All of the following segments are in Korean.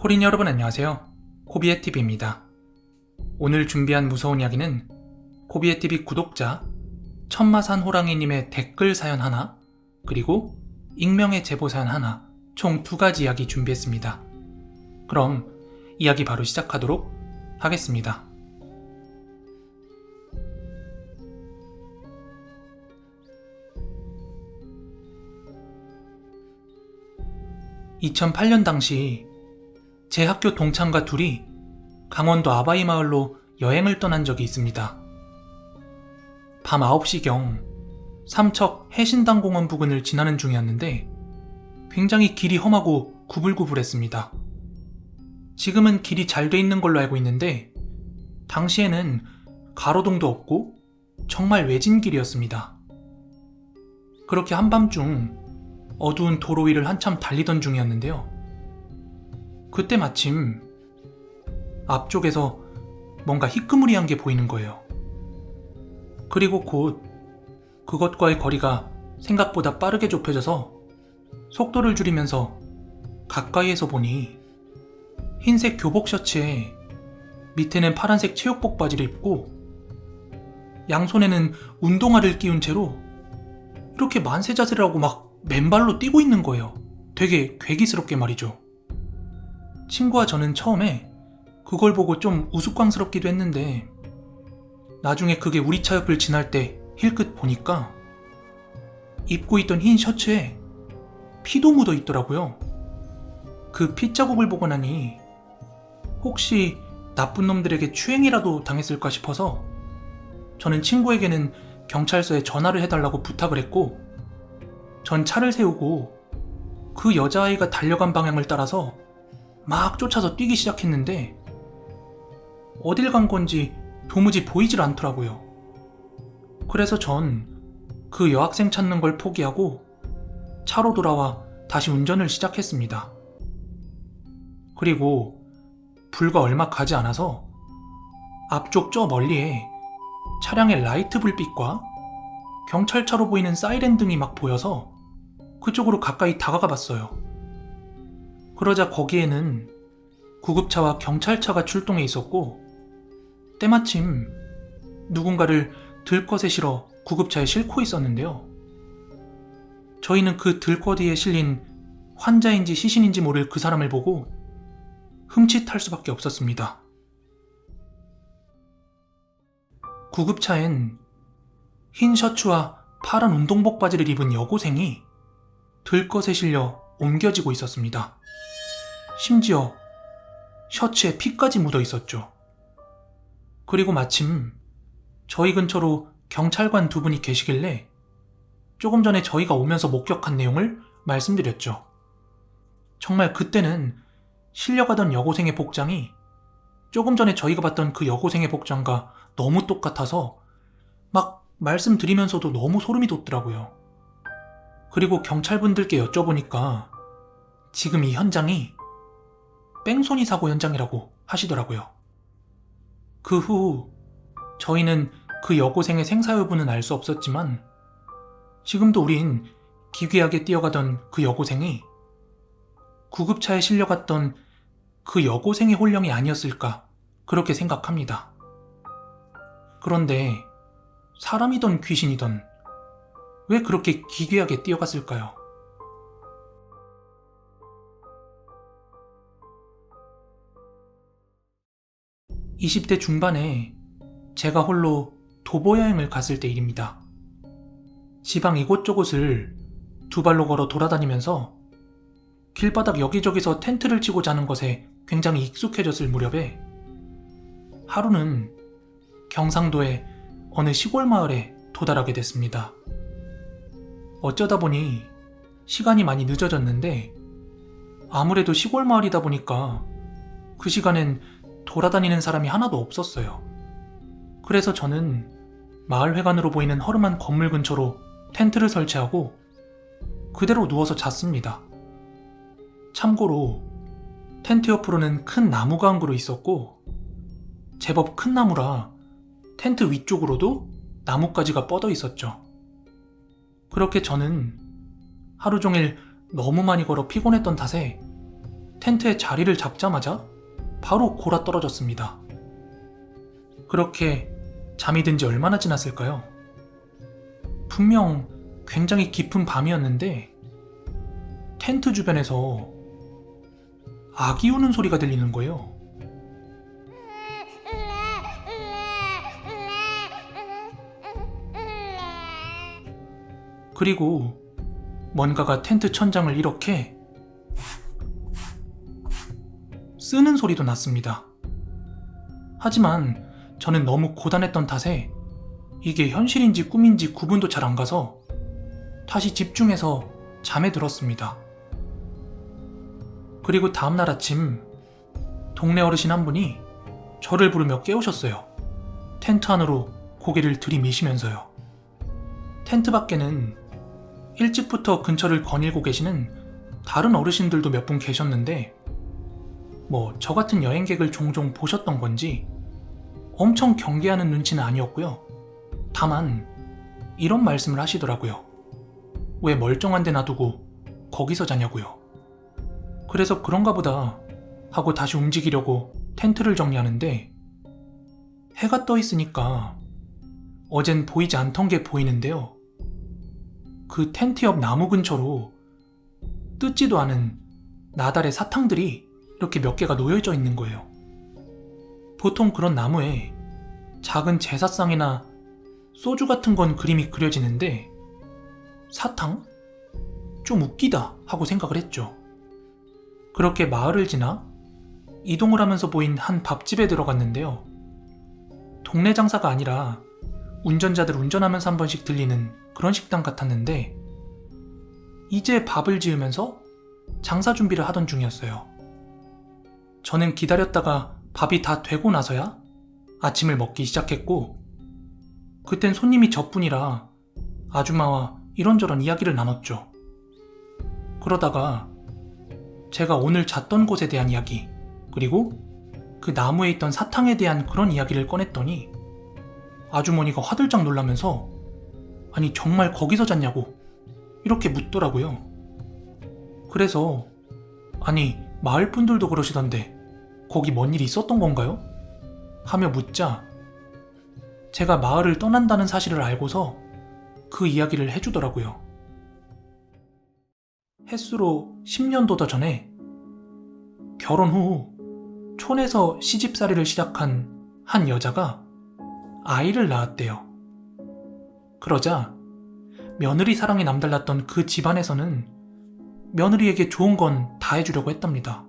코린 여러분 안녕하세요. 코비의TV입니다. 오늘 준비한 무서운 이야기는 코비의TV 구독자 천마산 호랑이님의 댓글 사연 하나, 그리고 익명의 제보 사연 하나, 총 2가지 이야기 준비했습니다. 그럼 이야기 바로 시작하도록 하겠습니다. (2008년) 당시 제 학교 동창과 둘이 강원도 아바이 마을로 여행을 떠난 적이 있습니다. 밤 9시경 삼척 해신당공원 부근을 지나는 중이었는데 굉장히 길이 험하고 구불구불했습니다. 지금은 길이 잘 돼 있는 걸로 알고 있는데 당시에는 가로등도 없고 정말 외진 길이었습니다. 그렇게 한밤중 어두운 도로 위를 한참 달리던 중이었는데요. 그때 마침 앞쪽에서 뭔가 희끄무리한 게 보이는 거예요. 그리고 곧 그것과의 거리가 생각보다 빠르게 좁혀져서 속도를 줄이면서 가까이에서 보니 흰색 교복 셔츠에 밑에는 파란색 체육복 바지를 입고 양손에는 운동화를 끼운 채로 이렇게 만세 자세를 하고 막 맨발로 뛰고 있는 거예요. 되게 괴기스럽게 말이죠. 친구와 저는 처음에 그걸 보고 좀 우스꽝스럽기도 했는데 나중에 그게 우리 차 옆을 지날 때 힐끗 보니까 입고 있던 흰 셔츠에 피도 묻어 있더라고요. 그 핏자국을 보고 나니 혹시 나쁜 놈들에게 추행이라도 당했을까 싶어서 저는 친구에게는 경찰서에 전화를 해달라고 부탁을 했고 전 차를 세우고 그 여자아이가 달려간 방향을 따라서 막 쫓아서 뛰기 시작했는데 어딜 간 건지 도무지 보이질 않더라고요. 그래서 전 그 여학생 찾는 걸 포기하고 차로 돌아와 다시 운전을 시작했습니다. 그리고 불과 얼마 가지 않아서 앞쪽 저 멀리에 차량의 라이트 불빛과 경찰차로 보이는 사이렌 등이 막 보여서 그쪽으로 가까이 다가가 봤어요. 그러자 거기에는 구급차와 경찰차가 출동해 있었고 때마침 누군가를 들것에 실어 구급차에 싣고 있었는데요. 저희는 그 들것에 실린 환자인지 시신인지 모를 그 사람을 보고 흠칫할 수밖에 없었습니다. 구급차엔 흰 셔츠와 파란 운동복 바지를 입은 여고생이 들것에 실려 옮겨지고 있었습니다. 심지어 셔츠에 피까지 묻어 있었죠. 그리고 마침 저희 근처로 경찰관 2분이 계시길래 조금 전에 저희가 오면서 목격한 내용을 말씀드렸죠. 정말 그때는 실려가던 여고생의 복장이 조금 전에 저희가 봤던 그 여고생의 복장과 너무 똑같아서 막 말씀드리면서도 너무 소름이 돋더라고요. 그리고 경찰분들께 여쭤보니까 지금 이 현장이 뺑소니 사고 현장이라고 하시더라고요. 그 후 저희는 그 여고생의 생사 여부는 알 수 없었지만 지금도 우린 기괴하게 뛰어가던 그 여고생이 구급차에 실려갔던 그 여고생의 혼령이 아니었을까 그렇게 생각합니다. 그런데 사람이던 귀신이던 왜 그렇게 기괴하게 뛰어갔을까요? (20대) 중반에 제가 홀로 도보 여행을 갔을 때 일입니다. 지방 이곳저곳을 2발로 걸어 돌아다니면서 길바닥 여기저기서 텐트를 치고 자는 것에 굉장히 익숙해졌을 무렵에 하루는 경상도의 어느 시골 마을에 도달하게 됐습니다. 어쩌다 보니 시간이 많이 늦어졌는데 아무래도 시골 마을이다 보니까 그 시간엔 돌아다니는 사람이 하나도 없었어요. 그래서 저는 마을 회관으로 보이는 허름한 건물 근처로 텐트를 설치하고 그대로 누워서 잤습니다. 참고로 텐트 옆으로는 큰 나무가 한 그루 있었고 제법 큰 나무라 텐트 위쪽으로도 나뭇가지가 뻗어 있었죠. 그렇게 저는 하루 종일 너무 많이 걸어 피곤했던 탓에 텐트에 자리를 잡자마자 바로 골아 떨어졌습니다. 그렇게 잠이 든 지 얼마나 지났을까요? 분명 굉장히 깊은 밤이었는데 텐트 주변에서 아기 우는 소리가 들리는 거예요. 그리고 뭔가가 텐트 천장을 이렇게 쓰는 소리도 났습니다. 하지만 저는 너무 고단했던 탓에 이게 현실인지 꿈인지 구분도 잘 안 가서 다시 집중해서 잠에 들었습니다. 그리고 다음날 아침 동네 어르신 한 분이 저를 부르며 깨우셨어요. 텐트 안으로 고개를 들이미시면서요. 텐트 밖에는 일찍부터 근처를 거닐고 계시는 다른 어르신들도 몇 분 계셨는데 저 같은 여행객을 종종 보셨던 건지 엄청 경계하는 눈치는 아니었고요. 다만 이런 말씀을 하시더라고요. 왜 멀쩡한 데 놔두고 거기서 자냐고요. 그래서 그런가 보다 하고 다시 움직이려고 텐트를 정리하는데 해가 떠 있으니까 어젠 보이지 않던 게 보이는데요. 그 텐트 옆 나무 근처로 뜯지도 않은 나달의 사탕들이 이렇게 몇 개가 놓여져 있는 거예요. 보통 그런 나무에 작은 제사상이나 소주 같은 건 그림이 그려지는데 사탕? 좀 웃기다 하고 생각을 했죠. 그렇게 마을을 지나 이동을 하면서 보인 한 밥집에 들어갔는데요. 동네 장사가 아니라 운전자들 운전하면서 한 번씩 들리는 그런 식당 같았는데 이제 밥을 지으면서 장사 준비를 하던 중이었어요. 저는 기다렸다가 밥이 다 되고 나서야 아침을 먹기 시작했고 그땐 손님이 저뿐이라 아줌마와 이런저런 이야기를 나눴죠. 그러다가 제가 오늘 잤던 곳에 대한 이야기 그리고 그 나무에 있던 사탕에 대한 그런 이야기를 꺼냈더니 아주머니가 화들짝 놀라면서 아니 정말 거기서 잤냐고 이렇게 묻더라고요. 그래서 아니 마을 분들도 그러시던데 거기 뭔 일이 있었던 건가요? 하며 묻자 제가 마을을 떠난다는 사실을 알고서 그 이야기를 해주더라고요. 햇수로 10년도 더 전에 결혼 후 촌에서 시집살이를 시작한 한 여자가 아이를 낳았대요. 그러자 며느리 사랑이 남달랐던 그 집안에서는 며느리에게 좋은 건 다 해주려고 했답니다.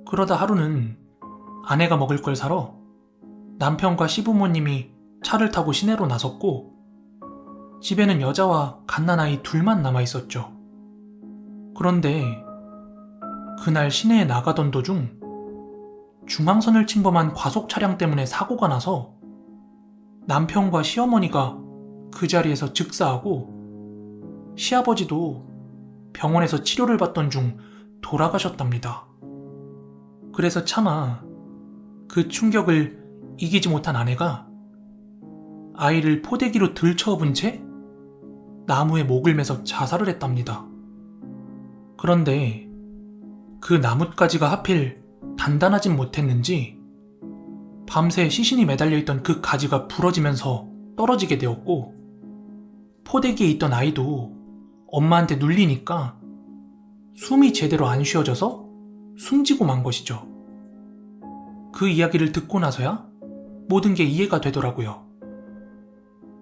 그러다 하루는 아내가 먹을 걸 사러 남편과 시부모님이 차를 타고 시내로 나섰고 집에는 여자와 갓난아이 둘만 남아있었죠. 그런데 그날 시내에 나가던 도중 중앙선을 침범한 과속 차량 때문에 사고가 나서 남편과 시어머니가 그 자리에서 즉사하고 시아버지도 병원에서 치료를 받던 중 돌아가셨답니다. 그래서 차마 그 충격을 이기지 못한 아내가 아이를 포대기로 들쳐업은 채 나무에 목을 매서 자살을 했답니다. 그런데 그 나뭇가지가 하필 단단하진 못했는지 밤새 시신이 매달려있던 그 가지가 부러지면서 떨어지게 되었고 포대기에 있던 아이도 엄마한테 눌리니까 숨이 제대로 안 쉬어져서 숨지고 만 것이죠. 그 이야기를 듣고 나서야 모든 게 이해가 되더라고요.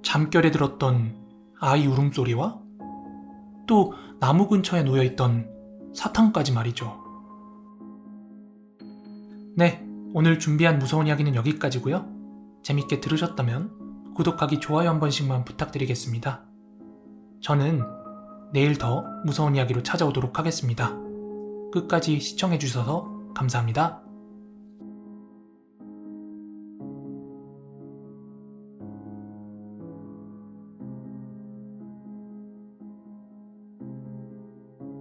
잠결에 들었던 아이 울음소리와 또 나무 근처에 놓여있던 사탕까지 말이죠. 네, 오늘 준비한 무서운 이야기는 여기까지고요. 재밌게 들으셨다면 구독하기, 좋아요 한 번씩만 부탁드리겠습니다. 저는 내일 더 무서운 이야기로 찾아오도록 하겠습니다. 끝까지 시청해주셔서 감사합니다.